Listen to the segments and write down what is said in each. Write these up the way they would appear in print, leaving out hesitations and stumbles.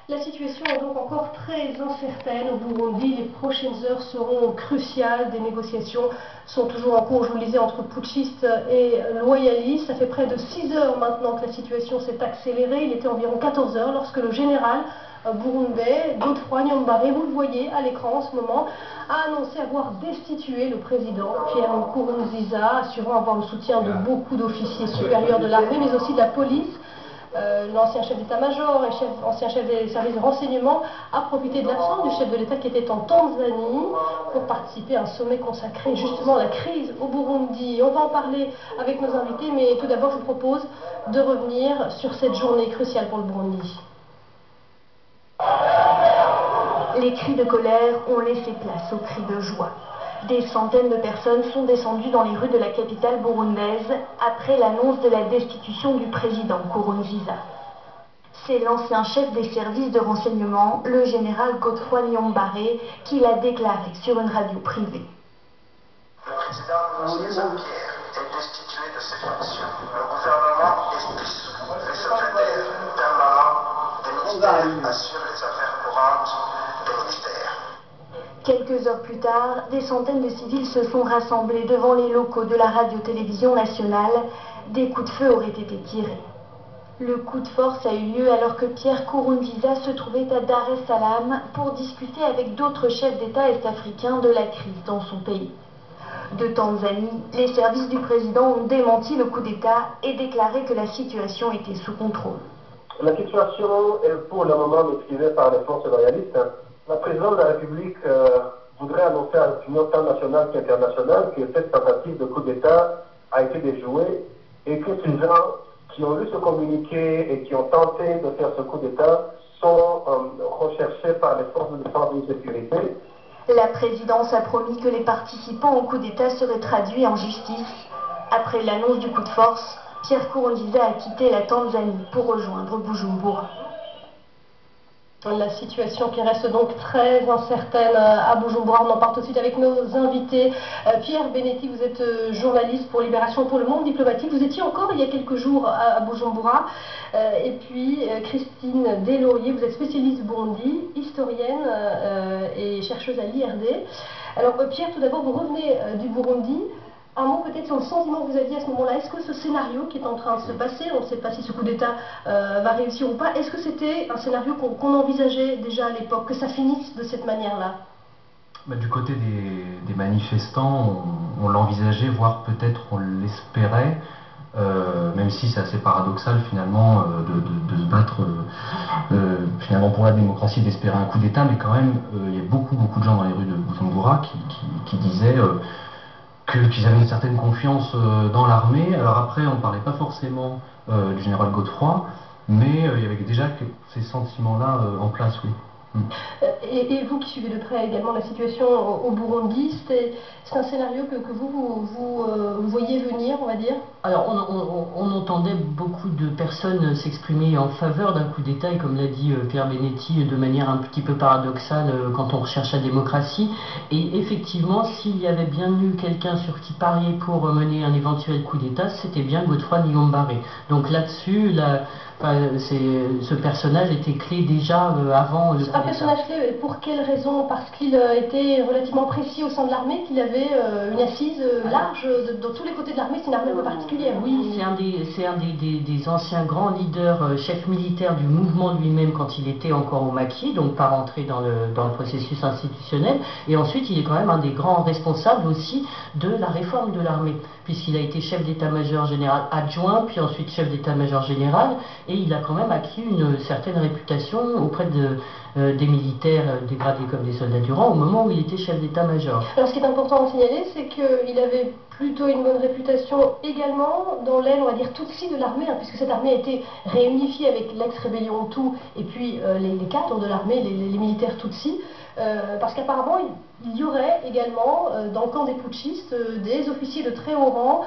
La situation est donc encore très incertaine au Burundi. Les prochaines heures seront cruciales. Des négociations sont toujours en cours, je vous le disais, entre putschistes et loyalistes. Ça fait près de 6 heures maintenant que la situation s'est accélérée. Il était environ 14 heures lorsque le général burundais, Godefroy Niyombare, vous le voyez à l'écran en ce moment, a annoncé avoir destitué le président Pierre Nkurunziza, assurant avoir le soutien de beaucoup d'officiers supérieurs de l'armée, mais aussi de la police. L'ancien chef d'état-major et ancien chef des services de renseignement a profité de l'absence du chef de l'État qui était en Tanzanie pour participer à un sommet consacré justement à la crise au Burundi. On va en parler avec nos invités, mais tout d'abord je vous propose de revenir sur cette journée cruciale pour le Burundi. Les cris de colère ont laissé place aux cris de joie. Des centaines de personnes sont descendues dans les rues de la capitale burundaise après l'annonce de la destitution du président Nkurunziza. C'est l'ancien chef des services de renseignement, le général Godefroy Niyombare, qui l'a déclaré sur une radio privée. Le président Nkurunziza Pierre est destitué de ses fonctions. Le gouvernement est dissous. Le secrétaire permanent des ministères assure les affaires courantes des ministères. Quelques heures plus tard, des centaines de civils se sont rassemblés devant les locaux de la radio-télévision nationale. Des coups de feu auraient été tirés. Le coup de force a eu lieu alors que Pierre Nkurunziza se trouvait à Dar es Salaam pour discuter avec d'autres chefs d'État est-africains de la crise dans son pays. De Tanzanie, les services du président ont démenti le coup d'État et déclaré que la situation était sous contrôle. La situation est pour le moment maîtrisée par les forces loyalistes. La présidente de la République voudrait annoncer à l'opinion tant nationale qu'internationale que cette tentative de coup d'État a été déjouée et que ces gens qui ont lu ce communiqué et qui ont tenté de faire ce coup d'État sont recherchés par les forces de défense et de sécurité. La présidence a promis que les participants au coup d'État seraient traduits en justice. Après l'annonce du coup de force, Pierre Nkurunziza a quitté la Tanzanie pour rejoindre Bujumbura. La situation qui reste donc très incertaine à Bujumbura. On en parle tout de suite avec nos invités. Pierre Benetti, vous êtes journaliste pour Libération, pour le Monde diplomatique. Vous étiez encore il y a quelques jours à Bujumbura. Et puis Christine Deslauriers, vous êtes spécialiste Burundi, historienne et chercheuse à l'IRD. Alors Pierre, tout d'abord, vous revenez du Burundi. Un mot peut-être sur le sentiment que vous aviez à ce moment-là. Est-ce que ce scénario qui est en train de se passer, on ne sait pas si ce coup d'État va réussir ou pas, est-ce que c'était un scénario qu'on envisageait déjà à l'époque, que ça finisse de cette manière-là? Du côté des manifestants, on l'envisageait, voire peut-être on l'espérait, même si c'est assez paradoxal finalement de se battre finalement pour la démocratie, d'espérer un coup d'État, mais quand même il y a beaucoup de gens dans les rues de Bujumbura qui disaient qu'ils avaient une certaine confiance dans l'armée. Alors après, on ne parlait pas forcément du général Godefroy, mais il y avait déjà ces sentiments-là en place, oui. Et vous qui suivez de près également la situation au Burundi, c'est un scénario que vous voyez venir, on va dire? Alors on entendait beaucoup de personnes s'exprimer en faveur d'un coup d'État, et comme l'a dit Pierre Benetti, de manière un petit peu paradoxale quand on recherche la démocratie. Et effectivement, s'il y avait bien eu quelqu'un sur qui parier pour mener un éventuel coup d'État, c'était bien Godefroy Niyombare. Donc là-dessus, ce personnage était clé déjà avant le coup d'État. Un personnage clé, pour quelle raison? Parce qu'il était relativement précis au sein de l'armée, qu'il avait une assise large dans tous les côtés de l'armée. C'est une armée un peu particulière. Oui, c'est un des anciens grands leaders, chefs militaires du mouvement lui-même quand il était encore au maquis, donc pas rentré dans le processus institutionnel. Et ensuite, il est quand même un des grands responsables aussi de la réforme de l'armée, puisqu'il a été chef d'état-major général adjoint, puis ensuite chef d'état-major général, et il a quand même acquis une certaine réputation auprès des militaires dégradés comme des soldats du rang au moment où il était chef d'état-major. Alors ce qui est important à signaler, c'est qu'il avait plutôt une bonne réputation également dans l'aile, on va dire, Tutsi de l'armée, puisque cette armée a été réunifiée avec l'ex-rébellion Hutu et puis les cadres de l'armée, les militaires Tutsi, parce qu'apparemment il y aurait également dans le camp des putschistes des officiers de très haut rang,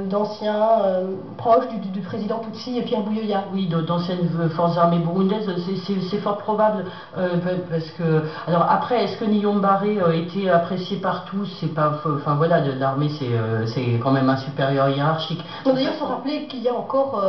d'anciens proches du président Tutsi Pierre Buyoya. Oui, d'anciennes forces armées burundaises, c'est fort probable, parce que... Alors après, est-ce que Niyombare était apprécié par tous? C'est pas... Enfin voilà, l'armée c'est quand même un supérieur hiérarchique. D'ailleurs, il faut rappeler qu'il y a encore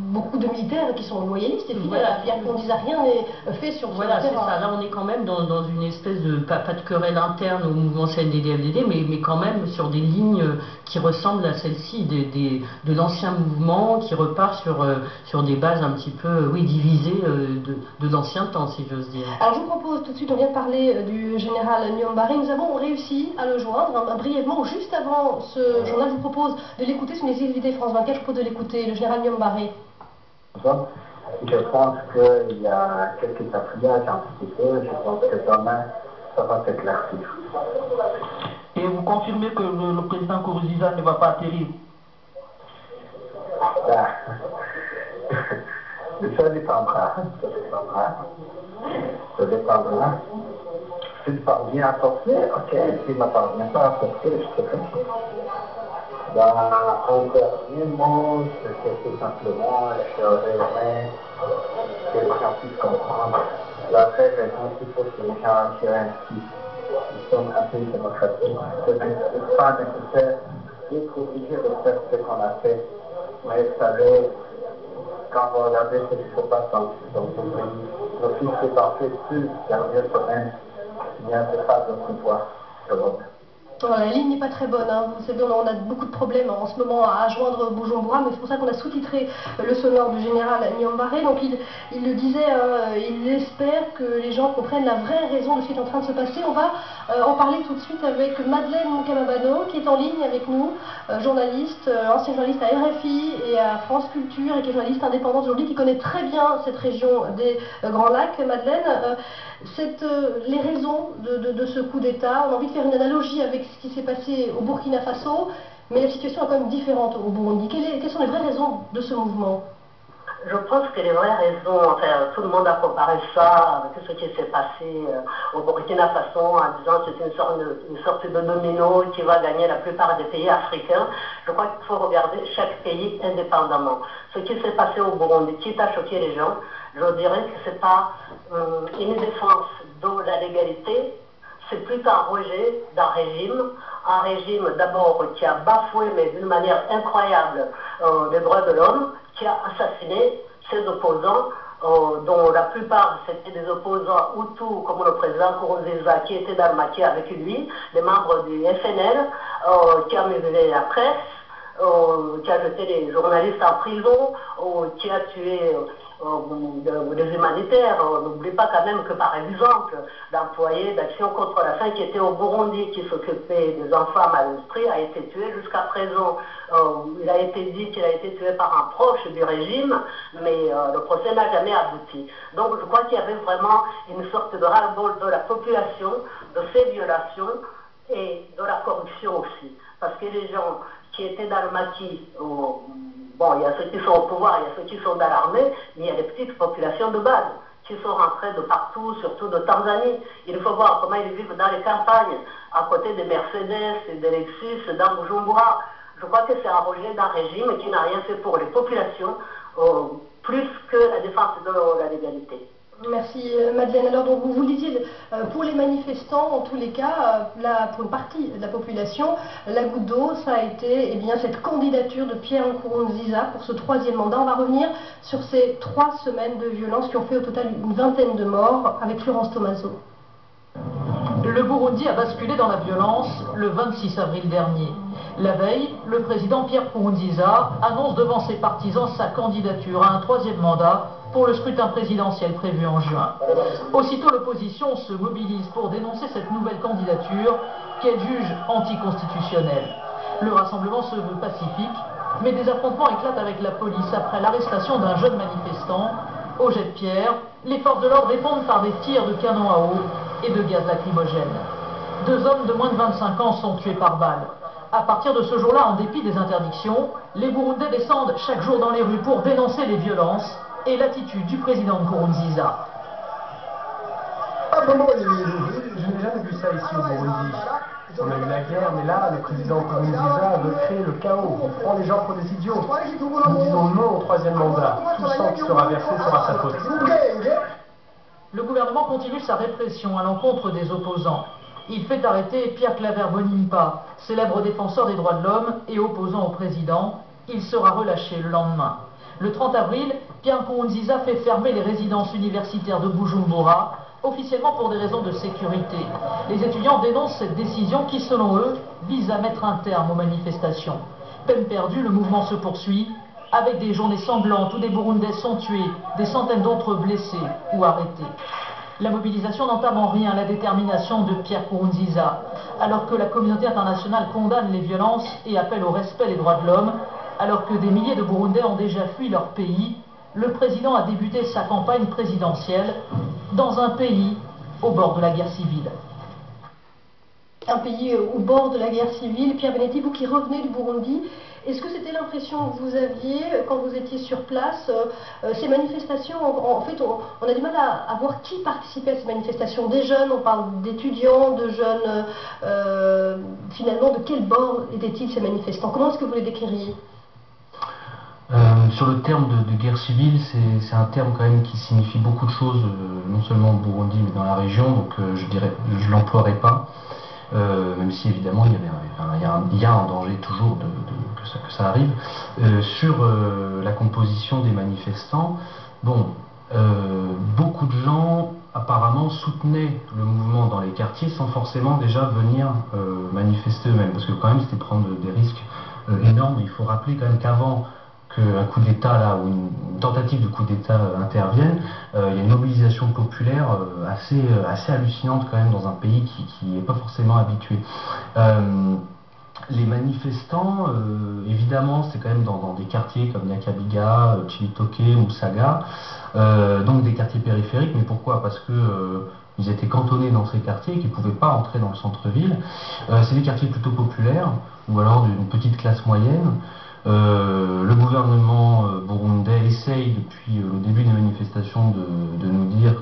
beaucoup de militaires qui sont loyalistes et fidèles à Pierre Nkurunziza. Rien n'est fait sur ce terrain. C'est ça. Là, on est quand même dans une espèce de, pas de querelle interne au mouvement CNDD-FDD, mais quand même sur des lignes qui ressemblent à celle-ci, de l'ancien mouvement qui repart sur des bases un petit peu, divisées de l'ancien temps, si j'ose dire. Alors, je vous propose tout de suite, on vient de parler du général Niyombare. Nous avons réussi à le joindre brièvement, juste avant ce journal. Je vous propose de l'écouter sur les exclusivités France 24. Je vous propose de l'écouter, le général Niyombare. Je pense qu'il y a quelques affiliages anticipés. Je pense que demain, ça va s'éclaircir. Et vous confirmez que le président Nkurunziza ne va pas atterrir? Ça dépendra. Ça dépendra. S'il parvient à sortir, ok. S'il ne parvient pas à sortir, je sais pas. Un dernier mot, c'est tout simplement, j'aurais aimé que les gens puissent comprendre la vraie raison qu'il faut que les gens s'y inscrivent. Nous sommes un pays démocratique. Ce n'est pas nécessaire d'être obligé de faire ce qu'on a fait. Mais vous savez, quand vous regardez ce qui se passe dans ce pays, le fils s'est passé plus dernière semaine, il n'y a pas de pouvoir de l'autre. La ligne n'est pas très bonne, hein. Vous savez, on a beaucoup de problèmes en ce moment à joindre Bujumbura, mais c'est pour ça qu'on a sous-titré le sonore du général Niyombare. Donc il le disait, il espère que les gens comprennent la vraie raison de ce qui est en train de se passer. On va en parler tout de suite avec Madeleine Moukamabano, qui est en ligne avec nous, journaliste, ancienne journaliste à RFI et à France Culture, et qui est journaliste indépendante aujourd'hui, qui connaît très bien cette région des Grands Lacs. Madeleine, les raisons de ce coup d'État, on a envie de faire une analogie avec ce qui s'est passé au Burkina Faso, mais la situation est quand même différente au Burundi. Quelles sont les vraies raisons de ce mouvement? Je pense que les vraies raisons, enfin, tout le monde a comparé ça avec ce qui s'est passé au Burkina Faso en disant que c'est une sorte de domino qui va gagner la plupart des pays africains. Je crois qu'il faut regarder chaque pays indépendamment. Ce qui s'est passé au Burundi, quitte à choquer les gens, je dirais que ce n'est pas une défense de la légalité, c'est plutôt un rejet d'un régime d'abord qui a bafoué, mais d'une manière incroyable, les droits de l'homme, qui a assassiné ses opposants, dont la plupart c'était des opposants Hutus, comme le président Nkurunziza, qui était dans le maquis avec lui, les membres du FNL, qui a muselé la presse, qui a jeté les journalistes en prison, qui a tué des humanitaires. N'oublie pas quand même que, par exemple, l'employé d'Action contre la faim qui était au Burundi, qui s'occupait des enfants mal instruits, a été tué jusqu'à présent. Il a été dit qu'il a été tué par un proche du régime, mais le procès n'a jamais abouti. Donc je crois qu'il y avait vraiment une sorte de ras-le-bol de la population, de ces violations et de la corruption aussi. Parce que les gens qui étaient dans le maquis, bon, il y a ceux qui sont au pouvoir, il y a ceux qui sont dans l'armée, mais il y a les petites populations de base qui sont rentrées de partout, surtout de Tanzanie. Il faut voir comment ils vivent dans les campagnes, à côté des Mercedes et des Lexus, dans Bujumbura. Je crois que c'est un rejet d'un régime qui n'a rien fait pour les populations, plus que la défense de la légalité. Merci Madeleine. Alors donc, vous le disiez, pour les manifestants, en tous les cas, pour une partie de la population, la goutte d'eau, ça a été cette candidature de Pierre Nkurunziza pour ce 3e mandat. On va revenir sur ces 3 semaines de violence qui ont fait au total une vingtaine de morts, avec Florence Tomaso. Le Burundi a basculé dans la violence le 26 avril dernier. La veille, le président Pierre Nkurunziza annonce devant ses partisans sa candidature à un 3e mandat pour le scrutin présidentiel prévu en juin. Aussitôt, l'opposition se mobilise pour dénoncer cette nouvelle candidature qu'elle juge anticonstitutionnelle. Le rassemblement se veut pacifique, mais des affrontements éclatent avec la police après l'arrestation d'un jeune manifestant. Au jet de pierre, les forces de l'ordre répondent par des tirs de canon à eau et de gaz lacrymogène. 2 hommes de moins de 25 ans sont tués par balle. À partir de ce jour-là, en dépit des interdictions, les Burundais descendent chaque jour dans les rues pour dénoncer les violences et l'attitude du président Nkurunziza. Je n'ai jamais vu ça ici au Burundi. On a eu la guerre, mais là, le président Nkurunziza veut créer le chaos. Il prend les gens pour des idiots. Nous disons non au 3e mandat. Tout sang qui sera versé sera sa faute. Le gouvernement continue sa répression à l'encontre des opposants. Il fait arrêter Pierre Claver Mbonimpa, célèbre défenseur des droits de l'homme et opposant au président. Il sera relâché le lendemain. Le 30 avril, Pierre Nkurunziza fait fermer les résidences universitaires de Bujumbura, officiellement pour des raisons de sécurité. Les étudiants dénoncent cette décision qui, selon eux, vise à mettre un terme aux manifestations. Peine perdue, le mouvement se poursuit, avec des journées sanglantes où des Burundais sont tués, des centaines d'autres blessés ou arrêtés. La mobilisation n'entame en rien la détermination de Pierre Nkurunziza. Alors que la communauté internationale condamne les violences et appelle au respect des droits de l'homme, alors que des milliers de Burundais ont déjà fui leur pays, le président a débuté sa campagne présidentielle dans un pays au bord de la guerre civile. Un pays au bord de la guerre civile. Pierre Benetti, vous qui revenez du Burundi, est-ce que c'était l'impression que vous aviez quand vous étiez sur place? Ces manifestations, en fait, on a du mal à voir qui participait à ces manifestations. Des jeunes, on parle d'étudiants, de jeunes. Finalement, de quel bord étaient-ils ces manifestants? Comment est-ce que vous les décririez? Sur le terme de guerre civile, c'est un terme quand même qui signifie beaucoup de choses, non seulement au Burundi mais dans la région, donc je l'emploierai pas. Même si évidemment il y a un danger toujours que ça arrive. Sur la composition des manifestants, bon, beaucoup de gens apparemment soutenaient le mouvement dans les quartiers sans forcément déjà venir manifester eux-mêmes, parce que quand même c'était prendre des risques énormes. Il faut rappeler quand même qu'avant qu'un coup d'État là, ou une tentative de coup d'État intervienne, il y a une mobilisation populaire assez hallucinante quand même dans un pays qui n'est pas forcément habitué. Les manifestants, évidemment, c'est quand même dans des quartiers comme Nyakabiga, Chibitoke, Musaga, donc des quartiers périphériques. Mais pourquoi? Parce que ils étaient cantonnés dans ces quartiers et qu'ils ne pouvaient pas entrer dans le centre-ville. C'est des quartiers plutôt populaires, ou alors d'une petite classe moyenne. Le gouvernement burundais essaye depuis le début des manifestations de nous dire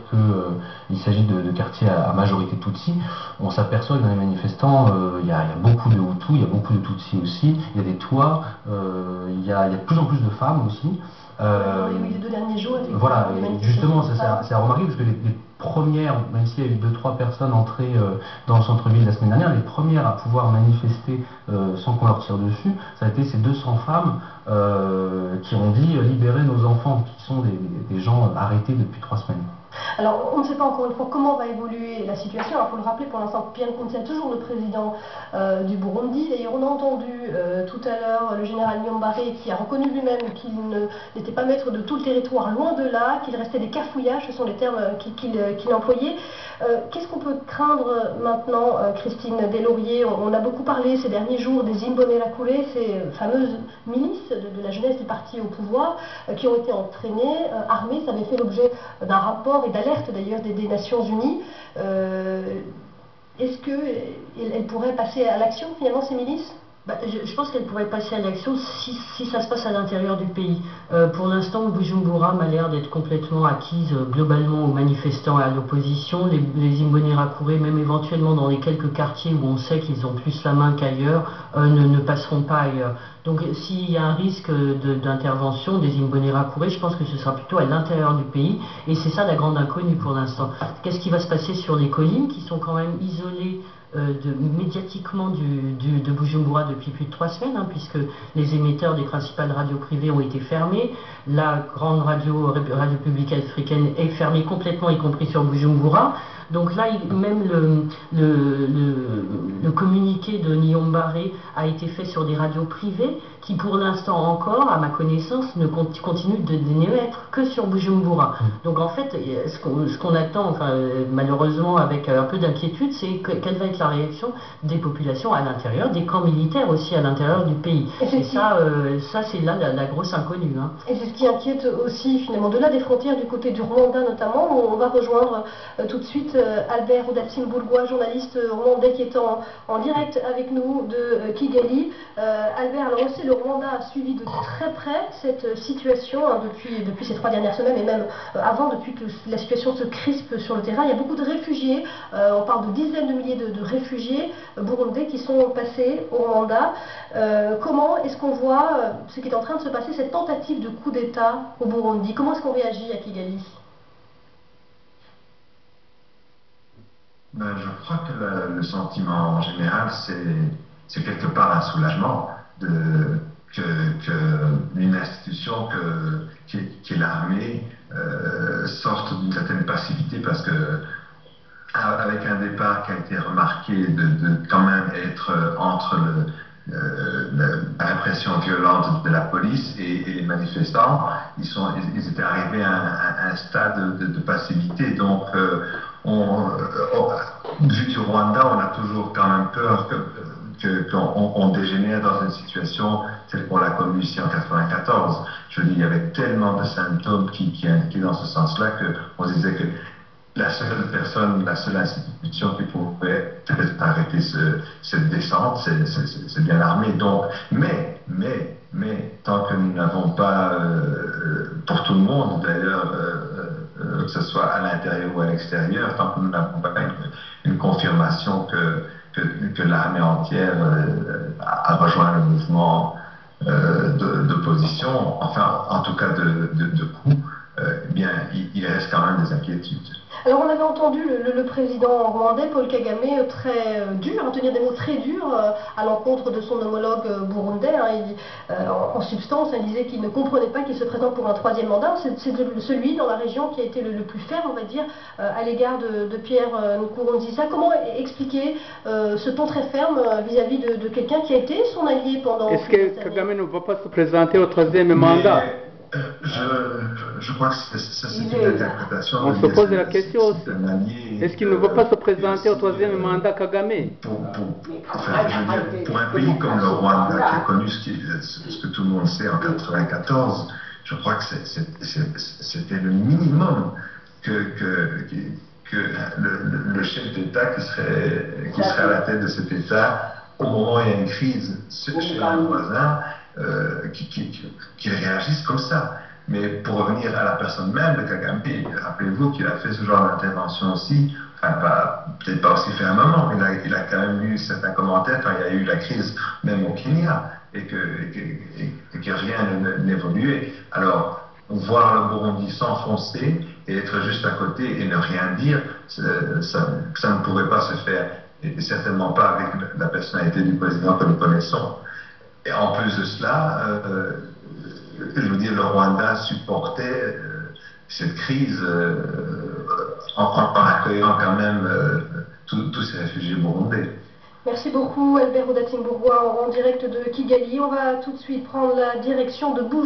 qu'il s'agit de quartiers à majorité Tutsi. On s'aperçoit que dans les manifestants, il y a beaucoup de Hutus, il y a beaucoup de Tutsis aussi, il y a des Touas, il y a de plus en plus de femmes aussi. Oui, les 2 derniers jours, voilà, justement, c'est à remarquer parce que les premières, même s'il y a eu 2-3 personnes entrées dans le centre-ville la semaine dernière, les premières à pouvoir manifester sans qu'on leur tire dessus, ça a été ces 200 femmes qui ont dit libérer nos enfants, qui sont des gens arrêtés depuis 3 semaines. Alors, on ne sait pas encore une fois comment va évoluer la situation. Il faut le rappeler, pour l'instant, Pierre Nkurunziza est toujours le président du Burundi. D'ailleurs, on a entendu tout à l'heure le général Niyombare qui a reconnu lui-même qu'il n'était pas maître de tout le territoire, loin de là, qu'il restait des cafouillages, ce sont les termes qu'il employait. Qu'est-ce qu'on peut craindre maintenant, Christine Deslauriers? On a beaucoup parlé ces derniers jours des Imbonerakure, ces fameuses milices de la jeunesse du parti au pouvoir, qui ont été entraînées, armées. Ça avait fait l'objet d'un rapport et d'alerte d'ailleurs des Nations Unies. Est-ce qu'elles pourraient passer à l'action finalement, ces milices? Je pense qu'elle pourrait passer à l'action si ça se passe à l'intérieur du pays. Pour l'instant, Bujumbura m'a l'air d'être complètement acquise globalement aux manifestants et à l'opposition. Les Imbonerakure, même éventuellement dans les quelques quartiers où on sait qu'ils ont plus la main qu'ailleurs, ne passeront pas ailleurs. Donc s'il y a un risque d'intervention des Imbonerakure, je pense que ce sera plutôt à l'intérieur du pays. Et c'est ça la grande inconnue pour l'instant. Qu'est-ce qui va se passer sur les collines qui sont quand même isolées médiatiquement de Bujumbura depuis plus de 3 semaines, puisque les émetteurs des principales radios privées ont été fermés. La grande radio publique africaine est fermée complètement, y compris sur Bujumbura. Donc là, même le communiqué de Niyombare a été fait sur des radios privées qui, pour l'instant encore, à ma connaissance, ne continuent de n'émettre que sur Bujumbura. Donc en fait, ce qu'on attend, malheureusement avec un peu d'inquiétude, c'est quelle va être la réaction des populations à l'intérieur, des camps militaires aussi à l'intérieur du pays. Et ça c'est là la grosse inconnue. Et c'est ce qui inquiète aussi, finalement, de là des frontières, du côté du Rwanda notamment, où on va rejoindre tout de suite Albert Rudatsimburwa, journaliste rwandais qui est en direct avec nous de Kigali. Albert, alors on sait, le Rwanda a suivi de très près cette situation depuis ces 3 dernières semaines, et même avant, depuis que la situation se crispe sur le terrain. Il y a beaucoup de réfugiés, on parle de dizaines de milliers de réfugiés burundais qui sont passés au Rwanda. Comment est-ce qu'on voit ce qui est en train de se passer, cette tentative de coup d'État au Burundi? Comment est-ce qu'on réagit à Kigali? Ben, je crois que le sentiment en général, c'est quelque part un soulagement qu'une institution qui est l'armée sorte d'une certaine passivité, parce que avec un départ qui a été remarqué de quand même être entre la répression violente de la police et les manifestants, ils étaient arrivés à un stade de passivité. Donc, vu du Rwanda, on a toujours quand même peur qu'on dégénère dans une situation telle qu'on l'a connue ici en 1994. Je veux dire, il y avait tellement de symptômes qui indiquaient dans ce sens-là qu'on disait que la seule personne, la seule institution qui pouvait peut-être arrêter cette descente, c'est bien l'armée. Donc, mais, tant que nous n'avons pas, pour tout le monde d'ailleurs, que ce soit à l'intérieur ou à l'extérieur, tant que nous n'avons pas une confirmation que l'armée entière a rejoint le mouvement d'opposition, enfin en tout cas de coup, bien il reste quand même des inquiétudes. Alors on avait entendu le président rwandais, Paul Kagame, très dur, tenir des mots très durs à l'encontre de son homologue burundais. En substance, il disait qu'il ne comprenait pas qu'il se présente pour un troisième mandat. C'est celui dans la région qui a été le plus ferme, on va dire, à l'égard de Pierre Nkurunziza. Comment expliquer ce ton très ferme vis-à-vis de quelqu'un qui a été son allié pendant... Est-ce que Kagame ne va pas se présenter au troisième mandat? Je crois que c'est une interprétation. On se pose la question aussi. Est-ce qu'il ne va pas se présenter au troisième mandat, Kagame? Pour un pays comme le Rwanda, qui a connu ce que tout le monde sait en 1994, je crois que c'était le minimum que le chef d'État qui serait à la tête de cet État, au moment où il y a une crise chez un voisin, qui réagissent comme ça. Mais pour revenir à la personne même de Kagame, rappelez-vous qu'il a fait ce genre d'intervention aussi, enfin peut-être pas aussi fermement, mais il a quand même eu certains commentaires quand il y a eu la crise même au Kenya, et que rien n'évoluait. Alors, voir le Burundi s'enfoncer et être juste à côté et ne rien dire, ça ne pourrait pas se faire, et certainement pas avec la personnalité du président que nous connaissons. Et en plus de cela, je veux dire, le Rwanda supportait cette crise en accueillant quand même tous ces réfugiés burundais. Merci beaucoup Albert Odating-Bourgois en direct de Kigali. On va tout de suite prendre la direction de Bujumbura.